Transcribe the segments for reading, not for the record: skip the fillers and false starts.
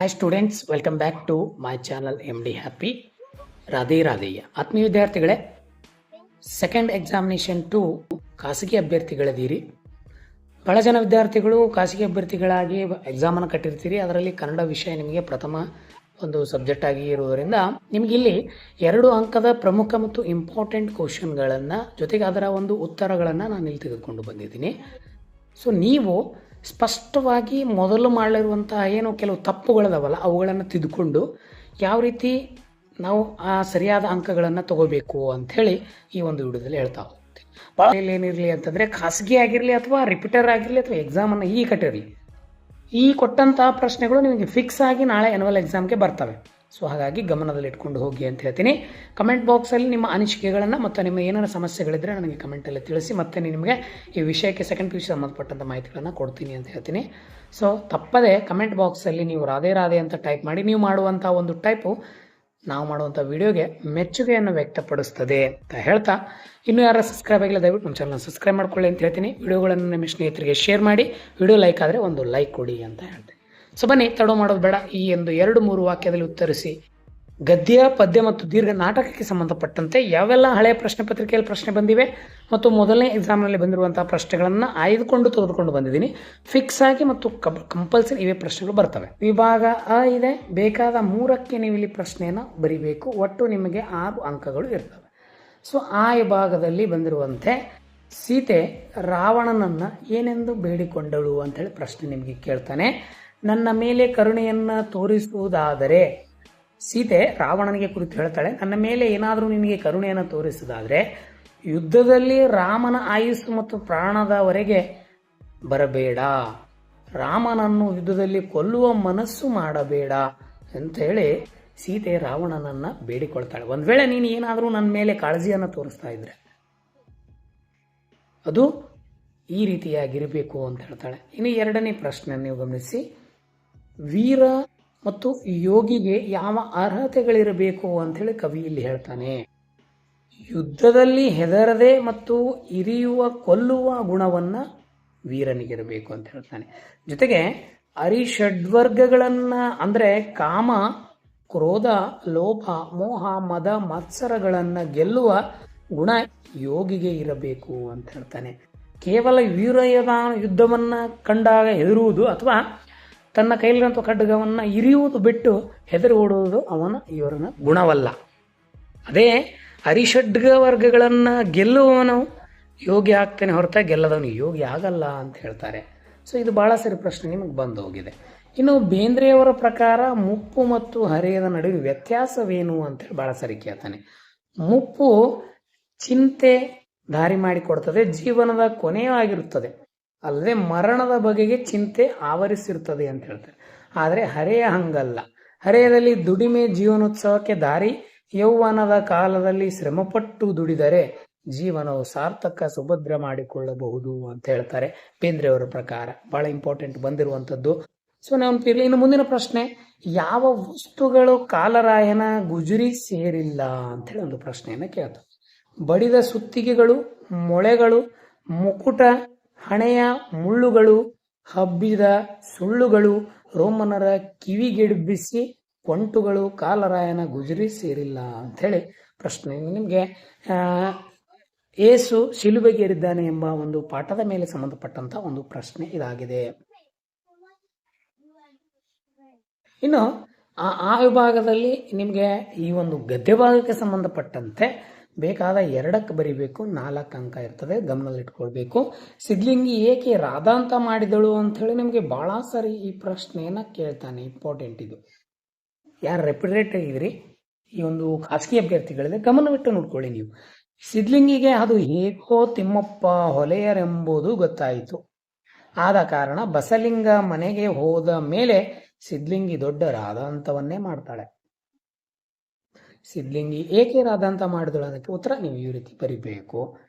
Hi students, welcome back to my channel MD Happy. Radhe ರಾಧೆಯ ಆತ್ಮೀಯ ವಿದ್ಯಾರ್ಥಿಗಳೇ, second examination 2 ಖಾಸಗಿ ಅಭ್ಯರ್ಥಿಗಳಿದ್ದೀರಿ. ಬಹಳ ಜನ ವಿದ್ಯಾರ್ಥಿಗಳು ಖಾಸಗಿ ಅಭ್ಯರ್ಥಿಗಳಾಗಿ ಎಕ್ಸಾಮನ್ನು ಕಟ್ಟಿರ್ತೀರಿ. ಅದರಲ್ಲಿ ಕನ್ನಡ ವಿಷಯ ನಿಮಗೆ ಪ್ರಥಮ ಒಂದು ಸಬ್ಜೆಕ್ಟ್ ಆಗಿ ಇರುವುದರಿಂದ ನಿಮಗೆ ಇಲ್ಲಿ 2 ಅಂಕದ ಪ್ರಮುಖ ಮತ್ತು ಇಂಪಾರ್ಟೆಂಟ್ ಕ್ವಶನ್ಗಳನ್ನು ಜೊತೆಗೆ ಅದರ ಒಂದು ಉತ್ತರಗಳನ್ನು ನಾನು ಇಲ್ಲಿ ತೆಗೆದುಕೊಂಡು ಬಂದಿದ್ದೀನಿ. ಸೊ ನೀವು ಸ್ಪಷ್ಟವಾಗಿ ಮೊದಲು ಮಾಡಲಿರುವಂತಹ ಏನು ಕೆಲವು ತಪ್ಪುಗಳಿದಾವಲ್ಲ ಅವುಗಳನ್ನು ತಿದ್ದುಕೊಂಡು ಯಾವ ರೀತಿ ನಾವು ಆ ಸರಿಯಾದ ಅಂಕಗಳನ್ನು ತಗೋಬೇಕು ಅಂಥೇಳಿ ಈ ಒಂದು ವಿಡಿಯೋದಲ್ಲಿ ಹೇಳ್ತಾ ಹೋಗ್ತೀವಿ. ಭಾಳ ಏನಿರಲಿ ಅಂತಂದರೆ ಖಾಸಗಿ ಆಗಿರಲಿ ಅಥವಾ ರಿಪೀಟರ್ ಆಗಿರಲಿ ಅಥವಾ ಎಕ್ಸಾಮನ್ನು ಈ ಕಟ್ಟಿರಲಿ, ಈ ಕೊಟ್ಟಂತಹ ಪ್ರಶ್ನೆಗಳು ನಿಮಗೆ ಫಿಕ್ಸ್ ಆಗಿ ನಾಳೆ ಆ್ಯನುವಲ್ ಎಕ್ಸಾಮ್ಗೆ ಬರ್ತವೆ. ಸೊ ಹಾಗಾಗಿ ಗಮನದಲ್ಲಿ ಇಟ್ಕೊಂಡು ಹೋಗಿ ಅಂತ ಹೇಳ್ತೀನಿ. ಕಮೆಂಟ್ ಬಾಕ್ಸಲ್ಲಿ ನಿಮ್ಮ ಅನಿಸಿಕೆಗಳನ್ನು ಮತ್ತು ನಿಮ್ಮ ಏನಾರ ಸಮಸ್ಯೆಗಳಿದ್ದರೆ ನನಗೆ ಕಮೆಂಟಲ್ಲಿ ತಿಳಿಸಿ, ಮತ್ತು ನಿಮಗೆ ಈ ವಿಷಯಕ್ಕೆ ಸೆಕೆಂಡ್ PUC ಸಂಬಂಧಪಟ್ಟಂಥ ಮಾಹಿತಿಗಳನ್ನು ಕೊಡ್ತೀನಿ ಅಂತ ಹೇಳ್ತೀನಿ. ಸೊ ತಪ್ಪದೆ ಕಮೆಂಟ್ ಬಾಕ್ಸಲ್ಲಿ ನೀವು ರಾಧೆ ರಾಧೆ ಅಂತ ಟೈಪ್ ಮಾಡಿ. ನೀವು ಮಾಡುವಂಥ ಒಂದು ಟೈಪು ನಾವು ಮಾಡುವಂಥ ವಿಡಿಯೋಗೆ ಮೆಚ್ಚುಗೆಯನ್ನು ವ್ಯಕ್ತಪಡಿಸ್ತದೆ ಅಂತ ಹೇಳ್ತಾ, ಇನ್ನೂ ಯಾರು ಸಬ್ಸ್ಕ್ರೈಬ್ ಆಗಿಲ್ಲ ದಯವಿಟ್ಟು ನಮ್ಮ ಚಾನಲ್ನ ಸಬ್ಸ್ಕ್ರೈಬ್ ಮಾಡ್ಕೊಳ್ಳಿ ಅಂತ ಹೇಳ್ತೀನಿ. ವಿಡಿಯೋಗಳನ್ನು ನಿಮ್ಮ ಸ್ನೇಹಿತರಿಗೆ ಶೇರ್ ಮಾಡಿ, ವಿಡಿಯೋ ಲೈಕ್ ಆದರೆ ಒಂದು ಲೈಕ್ ಕೊಡಿ ಅಂತ ಹೇಳ್ತೀನಿ. ಸೊ ಬನ್ನಿ, ತಡ ಮಾಡೋದು ಬೇಡ. ಈ ಒಂದು 2-3 ವಾಕ್ಯದಲ್ಲಿ ಉತ್ತರಿಸಿ. ಗದ್ಯ, ಪದ್ಯ ಮತ್ತು ದೀರ್ಘ ನಾಟಕಕ್ಕೆ ಸಂಬಂಧಪಟ್ಟಂತೆ ಯಾವೆಲ್ಲ ಹಳೆಯ ಪ್ರಶ್ನೆ ಪತ್ರಿಕೆಯಲ್ಲಿ ಪ್ರಶ್ನೆ ಬಂದಿವೆ ಮತ್ತು ಮೊದಲನೇ ಎಕ್ಸಾಮ್ನಲ್ಲಿ ಬಂದಿರುವಂತಹ ಪ್ರಶ್ನೆಗಳನ್ನು ಆಯ್ದುಕೊಂಡು ತೆಗೆದುಕೊಂಡು ಬಂದಿದ್ದೀನಿ. ಫಿಕ್ಸ್ ಆಗಿ ಮತ್ತು ಕಂಪಲ್ಸರಿ ಇವೇ ಪ್ರಶ್ನೆಗಳು ಬರ್ತವೆ. ವಿಭಾಗ ಅ ಇದೆ. ಬೇಕಾದ 3ಕ್ಕೆ ನೀವು ಇಲ್ಲಿ ಪ್ರಶ್ನೆಯನ್ನು ಬರಿಬೇಕು. ಒಟ್ಟು ನಿಮಗೆ 6 ಅಂಕಗಳು ಇರ್ತವೆ. ಸೊ ಆ ವಿಭಾಗದಲ್ಲಿ ಬಂದಿರುವಂತೆ ಸೀತೆ ರಾವಣನನ್ನು ಏನೆಂದು ಬೇಡಿಕೊಂಡಳು ಅಂತೇಳಿ ಪ್ರಶ್ನೆ ನಿಮಗೆ ಕೇಳ್ತಾನೆ. ನನ್ನ ಮೇಲೆ ಕರುಣೆಯನ್ನು ತೋರಿಸುವುದಾದರೆ, ಸೀತೆ ರಾವಣನಿಗೆ ಕುರಿತು ಹೇಳ್ತಾಳೆ, ನನ್ನ ಮೇಲೆ ಏನಾದರೂ ನಿನಗೆ ಕರುಣೆಯನ್ನು ತೋರಿಸುವುದಾದರೆ ಯುದ್ಧದಲ್ಲಿ ರಾಮನ ಆಯುಸ್ಸು ಮತ್ತು ಪ್ರಾಣದವರೆಗೆ ಬರಬೇಡ, ರಾಮನನ್ನು ಯುದ್ಧದಲ್ಲಿ ಕೊಲ್ಲುವ ಮನಸ್ಸು ಮಾಡಬೇಡ ಅಂತ ಹೇಳಿ ಸೀತೆ ರಾವಣನನ್ನ ಬೇಡಿಕೊಳ್ತಾಳೆ. ಒಂದ್ ವೇಳೆ ನೀನು ಏನಾದರೂ ನನ್ನ ಮೇಲೆ ಕಾಳಜಿಯನ್ನು ತೋರಿಸ್ತಾ ಇದ್ರೆ ಅದು ಈ ರೀತಿಯಾಗಿರಬೇಕು ಅಂತ ಹೇಳ್ತಾಳೆ. ಇನ್ನು 2ನೇ ಪ್ರಶ್ನೆ ನೀವು ಗಮನಿಸಿ. ವೀರ ಮತ್ತು ಯೋಗಿಗೆ ಯಾವ ಅರ್ಹತೆಗಳಿರಬೇಕು ಅಂಥೇಳಿ ಕವಿ ಇಲ್ಲಿ ಹೇಳ್ತಾನೆ. ಯುದ್ಧದಲ್ಲಿ ಹೆದರದೆ ಮತ್ತು ಇರಿಯುವ ಕೊಲ್ಲುವ ಗುಣವನ್ನ ವೀರನಿಗಿರಬೇಕು ಅಂತ ಹೇಳ್ತಾನೆ. ಜೊತೆಗೆ ಅರಿಷಡ್ವರ್ಗಗಳನ್ನ ಅಂದ್ರೆ ಕಾಮ, ಕ್ರೋಧ, ಲೋಭ, ಮೋಹ, ಮದ, ಮತ್ಸರಗಳನ್ನ ಗೆಲ್ಲುವ ಗುಣ ಯೋಗಿಗೆ ಇರಬೇಕು ಅಂತ ಹೇಳ್ತಾನೆ. ಕೇವಲ ವೀರಯದ ಯುದ್ಧವನ್ನ ಕಂಡಾಗ ಹೆದರುವುದು ಅಥವಾ ತನ್ನ ಕೈಲಿರುವಂಥ ಖಡ್ಗವನ್ನು ಇರಿಯುವುದು ಬಿಟ್ಟು ಹೆದರಿ ಓಡುವುದು ಇವರನ್ನ ಗುಣವಲ್ಲ. ಅದೇ ಅರಿಷಡ್ಗ ವರ್ಗಗಳನ್ನು ಗೆಲ್ಲುವವನು ಯೋಗಿ ಆಗ್ತಾನೆ ಹೊರತ ಗೆಲ್ಲದವನು ಯೋಗಿ ಆಗಲ್ಲ ಅಂತ ಹೇಳ್ತಾರೆ. ಸೊ ಇದು ಬಹಳ ಸರಿ ಪ್ರಶ್ನೆ ನಿಮಗೆ ಬಂದು ಹೋಗಿದೆ. ಇನ್ನು ಬೇಂದ್ರೆಯವರ ಪ್ರಕಾರ ಮುಪ್ಪು ಮತ್ತು ಹರೆಯದ ನಡುವೆ ವ್ಯತ್ಯಾಸವೇನು ಅಂತೇಳಿ ಬಹಳ ಸರಿ ಕೇಳ್ತಾನೆ. ಮುಪ್ಪು ಚಿಂತೆ ದಾರಿ ಮಾಡಿಕೊಡ್ತದೆ, ಜೀವನದ ಕೊನೆಯಾಗಿರುತ್ತದೆ, ಅಲ್ಲದೆ ಮರಣದ ಬಗೆಗೆ ಚಿಂತೆ ಆವರಿಸಿರುತ್ತದೆ ಅಂತ ಹೇಳ್ತಾರೆ. ಆದರೆ ಹರೆಯ ಹಂಗಲ್ಲ. ಹರೆಯದಲ್ಲಿ ದುಡಿಮೆ ಜೀವನೋತ್ಸವಕ್ಕೆ ದಾರಿ, ಯೌವನದ ಕಾಲದಲ್ಲಿ ಶ್ರಮಪಟ್ಟು ದುಡಿದರೆ ಜೀವನವು ಸಾರ್ಥಕ ಸುಭದ್ರ ಮಾಡಿಕೊಳ್ಳಬಹುದು ಅಂತ ಹೇಳ್ತಾರೆ ಬೇಂದ್ರೆಯವರ ಪ್ರಕಾರ. ಬಹಳ ಇಂಪಾರ್ಟೆಂಟ್ ಬಂದಿರುವಂಥದ್ದು. ಸೊ ನೆನಪಿರ್ಲಿ. ಇನ್ನು ಮುಂದಿನ ಪ್ರಶ್ನೆ, ಯಾವ ವಸ್ತುಗಳು ಕಾಲರಾಯನ ಗುಜರಿ ಸೇರಿಲ್ಲ ಅಂತೇಳಿ ಒಂದು ಪ್ರಶ್ನೆಯನ್ನು ಕೇಳ್ತಾರೆ. ಬಡಿದ ಸುತ್ತಿಗೆಗಳು, ಮೊಳೆಗಳು, ಮುಕುಟ, ಹಣೆಯ ಮುಳ್ಳುಗಳು, ಹಬ್ಬಿದ ಸುಳ್ಳುಗಳು, ರೋಮನರ ಕಿವಿಗೆಡ್ಬಿಸಿ ಕೊಂಟುಗಳು ಕಾಲರಾಯನ ಗುಜರಿ ಸೇರಿಲ್ಲ ಅಂಥೇಳಿ ಪ್ರಶ್ನೆ ನಿಮಗೆ ಏಸು ಶಿಲುಬೆಗೇರಿದ್ದಾನೆ ಎಂಬ ಒಂದು ಪಾಠದ ಮೇಲೆ ಸಂಬಂಧಪಟ್ಟಂತ ಒಂದು ಪ್ರಶ್ನೆ ಇದಾಗಿದೆ. ಇನ್ನು ಆ ವಿಭಾಗದಲ್ಲಿ ನಿಮಗೆ ಈ ಒಂದು ಗದ್ಯ ಭಾಗಕ್ಕೆ ಸಂಬಂಧಪಟ್ಟಂತೆ ಬೇಕಾದ 2ಕ್ಕೆ ಬರಿಬೇಕು. 4 ಅಂಕ ಇರ್ತದೆ, ಗಮನದಲ್ಲಿಟ್ಕೊಳ್ಬೇಕು. ಸಿದ್ಲಿಂಗಿ ಏಕೆ ರಾಧಾ ಅಂತ ಮಾಡಿದಳು ಅಂತ ಹೇಳಿ ನಿಮಗೆ ಬಹಳ ಸಾರಿ ಈ ಪ್ರಶ್ನೆಯನ್ನ ಕೇಳ್ತಾನೆ. ಇಂಪಾರ್ಟೆಂಟ್ ಇದು. ಯಾರು ರೆಪ್ಯುಟೇಟ್ ಆಗಿದ್ರಿ ಈ ಒಂದು ಖಾಸಗಿ ಅಭ್ಯರ್ಥಿಗಳಿದೆ, ಗಮನವಿಟ್ಟು ನೋಡ್ಕೊಳ್ಳಿ ನೀವು. ಸಿದ್ಲಿಂಗಿಗೆ ಅದು ಹೇಗೋ ತಿಮ್ಮಪ್ಪ ಹೊಲೆಯರೆಂಬುದು ಗೊತ್ತಾಯಿತು. ಆದ ಕಾರಣ ಬಸಲಿಂಗ ಮನೆಗೆ ಹೋದ ಮೇಲೆ ಸಿದ್ಲಿಂಗಿ ದೊಡ್ಡ ರಾಧಾಂತವನ್ನೇ ಮಾಡ್ತಾಳೆ. ಸಿದ್ಲಿಂಗಿ ಏಕೆ ರಾಧಾಂತ ಮಾಡಿದಳು ಅದಕ್ಕೆ ಉತ್ತರ ನೀವು ಈ ರೀತಿ ಬರಿಬೇಕು.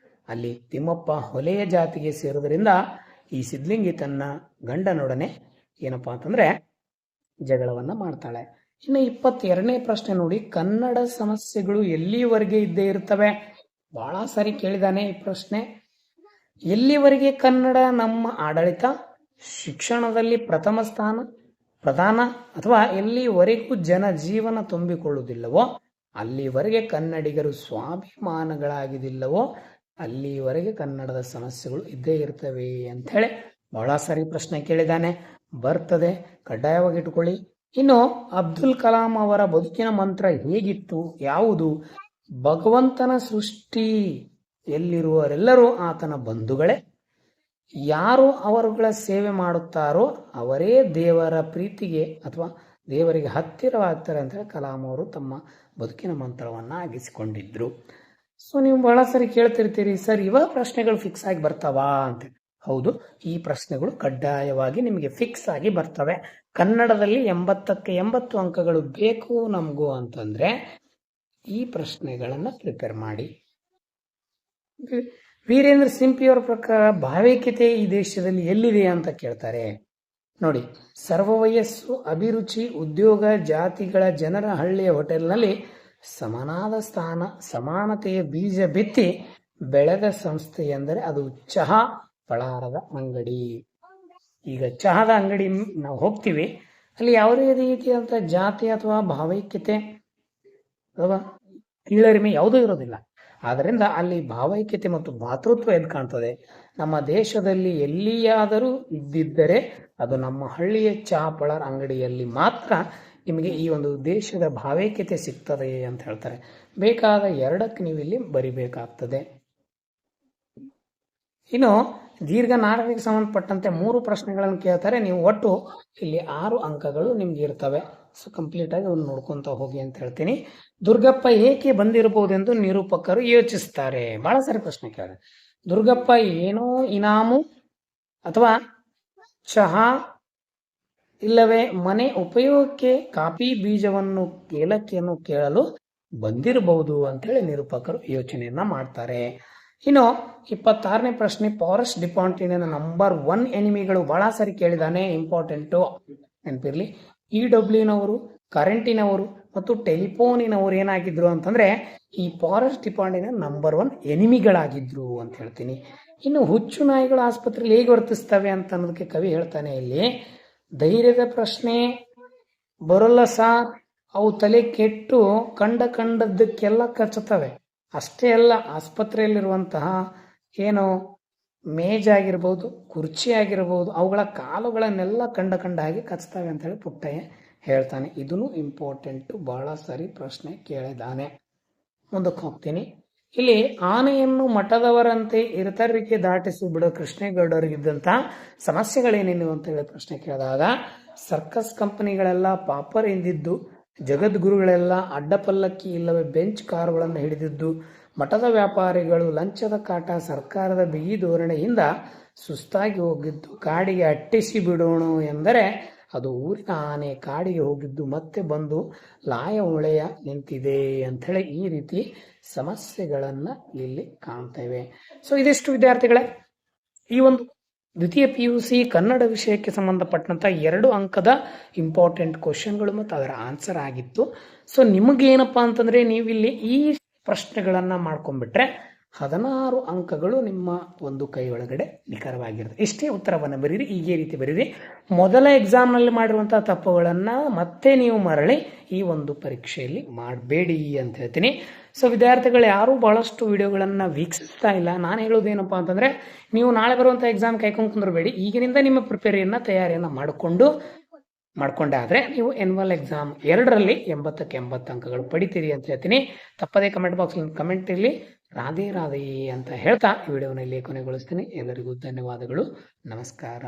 ಅಲ್ಲಿ ತಿಮ್ಮಪ್ಪ ಹೊಲೆಯ ಜಾತಿಗೆ ಸೇರೋದ್ರಿಂದ ಈ ಸಿದ್ಲಿಂಗಿ ತನ್ನ ಗಂಡನೊಡನೆ ಏನಪ್ಪಾ ಅಂತಂದ್ರೆ ಜಗಳವನ್ನ ಮಾಡ್ತಾಳೆ. ಇನ್ನು 22ನೇ ಪ್ರಶ್ನೆ ನೋಡಿ. ಕನ್ನಡ ಸಮಸ್ಯೆಗಳು ಎಲ್ಲಿವರೆಗೆ ಇದ್ದೇ ಇರ್ತವೆ? ಬಹಳ ಸಾರಿ ಕೇಳಿದಾನೆ ಈ ಪ್ರಶ್ನೆ. ಎಲ್ಲಿವರೆಗೆ ಕನ್ನಡ ನಮ್ಮ ಆಡಳಿತ, ಶಿಕ್ಷಣದಲ್ಲಿ ಪ್ರಥಮ ಸ್ಥಾನ, ಪ್ರಧಾನ ಅಥವಾ ಎಲ್ಲಿವರೆಗೂ ಜನ ಜೀವನ ತುಂಬಿಕೊಳ್ಳುವುದಿಲ್ಲವೋ ಅಲ್ಲಿವರೆಗೆ ಕನ್ನಡಿಗರು ಸ್ವಾಭಿಮಾನಗಳಾಗಿದ್ದಿಲ್ಲವೋ ಅಲ್ಲಿವರೆಗೆ ಕನ್ನಡದ ಸಮಸ್ಯೆಗಳು ಇದ್ದೇ ಇರ್ತವೆ ಅಂತ ಹೇಳಿ ಬಹಳ ಸಾರಿ ಪ್ರಶ್ನೆ ಕೇಳಿದ್ದಾನೆ. ಬರ್ತದೆ, ಕಡ್ಡಾಯವಾಗಿ ಇಟ್ಕೊಳ್ಳಿ. ಇನ್ನು ಅಬ್ದುಲ್ ಕಲಾಂ ಅವರ ಬದುಕಿನ ಮಂತ್ರ ಹೇಗಿತ್ತು, ಯಾವುದು? ಭಗವಂತನ ಸೃಷ್ಟಿ ಎಲ್ಲಿರುವವರೆಲ್ಲರೂ ಆತನ ಬಂಧುಗಳೇ, ಯಾರು ಅವರುಗಳ ಸೇವೆ ಮಾಡುತ್ತಾರೋ ಅವರೇ ದೇವರ ಪ್ರೀತಿಗೆ ಅಥವಾ ದೇವರಿಗೆ ಹತ್ತಿರವಾಗ್ತಾರೆ ಅಂತ ಹೇಳಿ ಕಲಾಂ ಅವರು ತಮ್ಮ ಬದುಕಿನ ಮಂತ್ರವನ್ನ ಆಗಿಸಿಕೊಂಡಿದ್ರು. ಸೊ ನೀವು ಬಹಳ ಸರಿ ಕೇಳ್ತಿರ್ತೀರಿ, ಸರ್ ಇವ ಪ್ರಶ್ನೆಗಳು ಫಿಕ್ಸ್ ಆಗಿ ಬರ್ತಾವಾ ಅಂತ. ಹೌದು, ಈ ಪ್ರಶ್ನೆಗಳು ಕಡ್ಡಾಯವಾಗಿ ನಿಮಗೆ ಫಿಕ್ಸ್ ಆಗಿ ಬರ್ತವೆ. ಕನ್ನಡದಲ್ಲಿ 80ಕ್ಕೆ 80 ಅಂಕಗಳು ಬೇಕು ನಮಗೂ ಅಂತಂದ್ರೆ ಈ ಪ್ರಶ್ನೆಗಳನ್ನ ಪ್ರಿಪೇರ್ ಮಾಡಿ. ವೀರೇಂದ್ರ ಸಿಂಪಿಯವರ ಪ್ರಕಾರ ಭಾವೈಕ್ಯತೆ ಈ ದೇಶದಲ್ಲಿ ಎಲ್ಲಿದೆ ಅಂತ ಕೇಳ್ತಾರೆ. ನೋಡಿ, ಸರ್ವ ವಯಸ್ಸು, ಅಭಿರುಚಿ, ಉದ್ಯೋಗ, ಜಾತಿಗಳ ಜನರ ಹಳ್ಳಿಯ ಹೋಟೆಲ್ನಲ್ಲಿ ಸಮನಾದ ಸ್ಥಾನ, ಸಮಾನತೆಯ ಬೀಜ ಬಿತ್ತಿ ಬೆಳೆದ ಸಂಸ್ಥೆ ಎಂದರೆ ಅದು ಚಹಾ ಪಳಾರದ ಅಂಗಡಿ. ಈಗ ಚಹಾದ ಅಂಗಡಿ ನಾವು ಹೋಗ್ತೀವಿ, ಅಲ್ಲಿ ಯಾವುದೇ ರೀತಿಯಾದಂಥ ಜಾತಿ ಅಥವಾ ಭಾವೈಕ್ಯತೆ ಅಥವಾ ಕೀಳರಿಮೆ ಯಾವುದೂ ಇರೋದಿಲ್ಲ. ಆದ್ದರಿಂದ ಅಲ್ಲಿ ಭಾವೈಕ್ಯತೆ ಮತ್ತು ಭಾತೃತ್ವ ಎದ್ದು ಕಾಣ್ತದೆ. ನಮ್ಮ ದೇಶದಲ್ಲಿ ಎಲ್ಲಿಯಾದರೂ ಇದ್ದಿದ್ದರೆ ಅದು ನಮ್ಮ ಹಳ್ಳಿಯ ಚಹಾ ಪಳಾರ ಅಂಗಡಿಯಲ್ಲಿ ಮಾತ್ರ ನಿಮಗೆ ಈ ಒಂದು ದೇಶದ ಭಾವೈಕ್ಯತೆ ಸಿಗ್ತದೆ ಅಂತ ಹೇಳ್ತಾರೆ. ಬೇಕಾದ 2ಕ್ಕೆ ನೀವು ಇಲ್ಲಿ ಬರಿಬೇಕಾಗ್ತದೆ. ಇನ್ನು ದೀರ್ಘ ನಾಟಕಕ್ಕೆ ಸಂಬಂಧಪಟ್ಟಂತೆ 3 ಪ್ರಶ್ನೆಗಳನ್ನು ಕೇಳ್ತಾರೆ. ನೀವು ಒಟ್ಟು ಇಲ್ಲಿ 6 ಅಂಕಗಳು ನಿಮ್ಗೆ ಇರ್ತವೆ. ಸೊ ಕಂಪ್ಲೀಟ್ ಆಗಿ ಅವ್ನು ನೋಡ್ಕೊಂತ ಹೋಗಿ ಅಂತ ಹೇಳ್ತೀನಿ. ದುರ್ಗಪ್ಪ ಏಕೆ ಬಂದಿರಬಹುದೆಂದು ನಿರೂಪಕರು ಯೋಚಿಸ್ತಾರೆ. ಬಹಳ ಸಾರಿ ಪ್ರಶ್ನೆ ಕೇಳಿದೆ. ದುರ್ಗಪ್ಪ ಏನೋ ಇನಾಮು ಅಥವಾ ಚಹಾ ಇಲ್ಲವೇ ಮನೆ ಉಪಯೋಗಕ್ಕೆ ಕಾಫಿ ಬೀಜವನ್ನು ಏಲಕ್ಕಿಯನ್ನು ಕೇಳಲು ಬಂದಿರಬಹುದು ಅಂತೇಳಿ ನಿರೂಪಕರು ಯೋಚನೆಯನ್ನ ಮಾಡ್ತಾರೆ. ಇನ್ನು 26ನೇ ಪ್ರಶ್ನೆ, ಫಾರೆಸ್ಟ್ ಡಿಪಾರ್ಟ್ಮೆಂಟಿನ ನಂಬರ್ 1 ಎನಿಮಿಗಳು ಬಹಳ ಸಾರಿ ಕೇಳಿದಾನೆ. ಇಂಪಾರ್ಟೆಂಟು, ನೆನಪಿರ್ಲಿ. EWನವರು, ಕರೆಂಟಿನವರು ಮತ್ತು ಟೆಲಿಫೋನಿನವರು ಏನಾಗಿದ್ರು ಅಂತಂದ್ರೆ ಈ ಫಾರೆಸ್ಟ್ ಡಿಪಾರ್ಟ್ಮೆಂಟ್ ನಂಬರ್ 1 ಎನಿಮಿಗಳಾಗಿದ್ರು ಅಂತ ಹೇಳ್ತೀನಿ. ಇನ್ನು ಹುಚ್ಚು ನಾಯಿಗಳು ಆಸ್ಪತ್ರೆಯಲ್ಲಿ ಹೇಗೆ ವರ್ತಿಸ್ತವೆ ಅಂತ ಅನ್ನೋದಕ್ಕೆ ಕವಿ ಹೇಳ್ತಾನೆ ಇಲ್ಲಿ, ಧೈರ್ಯದ ಪ್ರಶ್ನೆ ಬರೋಲ್ಲ ಸಾರ್, ಅವು ತಲೆ ಕೆಟ್ಟು ಕಂಡದ್ದಕ್ಕೆಲ್ಲ ಕಚ್ಚುತ್ತವೆ. ಅಷ್ಟೇ ಅಲ್ಲ, ಆಸ್ಪತ್ರೆಯಲ್ಲಿರುವಂತಹ ಏನು ಮೇಜ್ ಆಗಿರ್ಬೋದು, ಕುರ್ಚಿ ಆಗಿರ್ಬೋದು, ಅವುಗಳ ಕಾಲುಗಳನ್ನೆಲ್ಲ ಕಂಡ ಹಾಗೆ ಕಚ್ತವೆ ಅಂತ ಹೇಳಿ ಪುಟ್ಟಯ್ಯ ಹೇಳ್ತಾನೆ. ಇದನ್ನು ಇಂಪಾರ್ಟೆಂಟು, ಬಹಳ ಸರಿ ಪ್ರಶ್ನೆ ಕೇಳಿದ್ದಾನೆ. ಮುಂದಕ್ಕೆ ಹೋಗ್ತೀನಿ. ಇಲ್ಲಿ ಆನೆಯನ್ನು ಮಠದವರಂತೆ ಇತರರಿಗೆ ದಾಟಿಸಿ ಬಿಡೋ ಕೃಷ್ಣೇಗೌಡರಿಗಿದ್ದಂಥ ಸಮಸ್ಯೆಗಳೇನೇನು ಅಂತ ಹೇಳಿ ಪ್ರಶ್ನೆ ಕೇಳಿದಾಗ, ಸರ್ಕಸ್ ಕಂಪನಿಗಳೆಲ್ಲ ಪಾಪರ್ ಎಂದಿದ್ದು, ಜಗದ್ಗುರುಗಳೆಲ್ಲ ಅಡ್ಡಪಲ್ಲಕ್ಕಿ ಇಲ್ಲವೇ ಬೆಂಚ್ ಕಾರುಗಳನ್ನು ಹಿಡಿದಿದ್ದು, ಮಠದ ವ್ಯಾಪಾರಿಗಳು ಲಂಚದ ಕಾಟ, ಸರ್ಕಾರದ ಬಿಗಿ ಧೋರಣೆಯಿಂದ ಸುಸ್ತಾಗಿ ಹೋಗಿದ್ದು, ಕಾಡಿಗೆ ಅಟ್ಟಿಸಿ ಬಿಡೋಣ ಎಂದರೆ ಅದು ಊರಿನ ಆನೆ ಕಾಡಿಗೆ ಹೋಗಿದ್ದು ಮತ್ತೆ ಬಂದು ಲಾಯ ಉಳೆಯ ನಿಂತಿದೆ ಅಂಥೇಳಿ ಈ ರೀತಿ ಸಮಸ್ಯೆಗಳನ್ನ ಇಲ್ಲಿ ಕಾಣ್ತೇವೆ. ಸೊ ಇದಿಷ್ಟು ವಿದ್ಯಾರ್ಥಿಗಳೇ ಈ ಒಂದು ದ್ವಿತೀಯ PUC ಕನ್ನಡ ವಿಷಯಕ್ಕೆ ಸಂಬಂಧಪಟ್ಟಂತ 2 ಅಂಕದ ಇಂಪಾರ್ಟೆಂಟ್ ಕ್ವಶನ್ಗಳು ಮತ್ತು ಅದರ ಆನ್ಸರ್ ಆಗಿತ್ತು. ಸೊ ನಿಮಗೇನಪ್ಪಾ ಅಂತಂದ್ರೆ ನೀವಿಲ್ಲಿ ಈ ಪ್ರಶ್ನೆಗಳನ್ನ ಮಾಡ್ಕೊಂಡ್ಬಿಟ್ರೆ 16 ಅಂಕಗಳು ನಿಮ್ಮ ಒಂದು ಕೈ ಒಳಗಡೆ ನಿಖರವಾಗಿರುತ್ತೆ. ಇಷ್ಟೇ ಉತ್ತರವನ್ನು ಬರೀರಿ, ಹೀಗೆ ರೀತಿ ಬರೀರಿ. ಮೊದಲ ಎಕ್ಸಾಮ್ನಲ್ಲಿ ಮಾಡಿರುವಂತಹ ತಪ್ಪುಗಳನ್ನ ಮತ್ತೆ ನೀವು ಮರಳಿ ಈ ಒಂದು ಪರೀಕ್ಷೆಯಲ್ಲಿ ಮಾಡಬೇಡಿ ಅಂತ ಹೇಳ್ತೀನಿ. ಸೊ ವಿದ್ಯಾರ್ಥಿಗಳು ಯಾರು ಬಹಳಷ್ಟು ವಿಡಿಯೋಗಳನ್ನ ವೀಕ್ಷಿಸ್ತಾ ಇಲ್ಲ. ನಾನು ಹೇಳೋದೇನಪ್ಪಾ ಅಂತಂದ್ರೆ ನೀವು ನಾಳೆ ಬರುವಂತಹ ಎಕ್ಸಾಮ್ ಕಾಯ್ಕೊಂಡು ಕುಂದ್ರಬೇಡಿ. ಈಗಿನಿಂದ ನಿಮ್ಮ ತಯಾರಿಯನ್ನ ಮಾಡ್ಕೊಂಡೆ ಆದ್ರೆ ನೀವು ಎನ್ಯುವಲ್ ಎಕ್ಸಾಮ್ 2ರಲ್ಲಿ 80ಕ್ಕೆ 80 ಅಂಕಗಳು ಪಡಿತೀರಿ ಅಂತ ಹೇಳ್ತೀನಿ. ತಪ್ಪದೇ ಕಮೆಂಟ್ ಬಾಕ್ಸ್ ಕಮೆಂಟ್ ಇರಲಿ. ರಾಧೆ ರಾಧೆ ಅಂತ ಹೇಳ್ತಾ ಈ ವಿಡಿಯೋನ ಇಲ್ಲಿ ಕೊನೆಗೊಳಿಸ್ತೀನಿ. ಎಲ್ಲರಿಗೂ ಧನ್ಯವಾದಗಳು. ನಮಸ್ಕಾರ.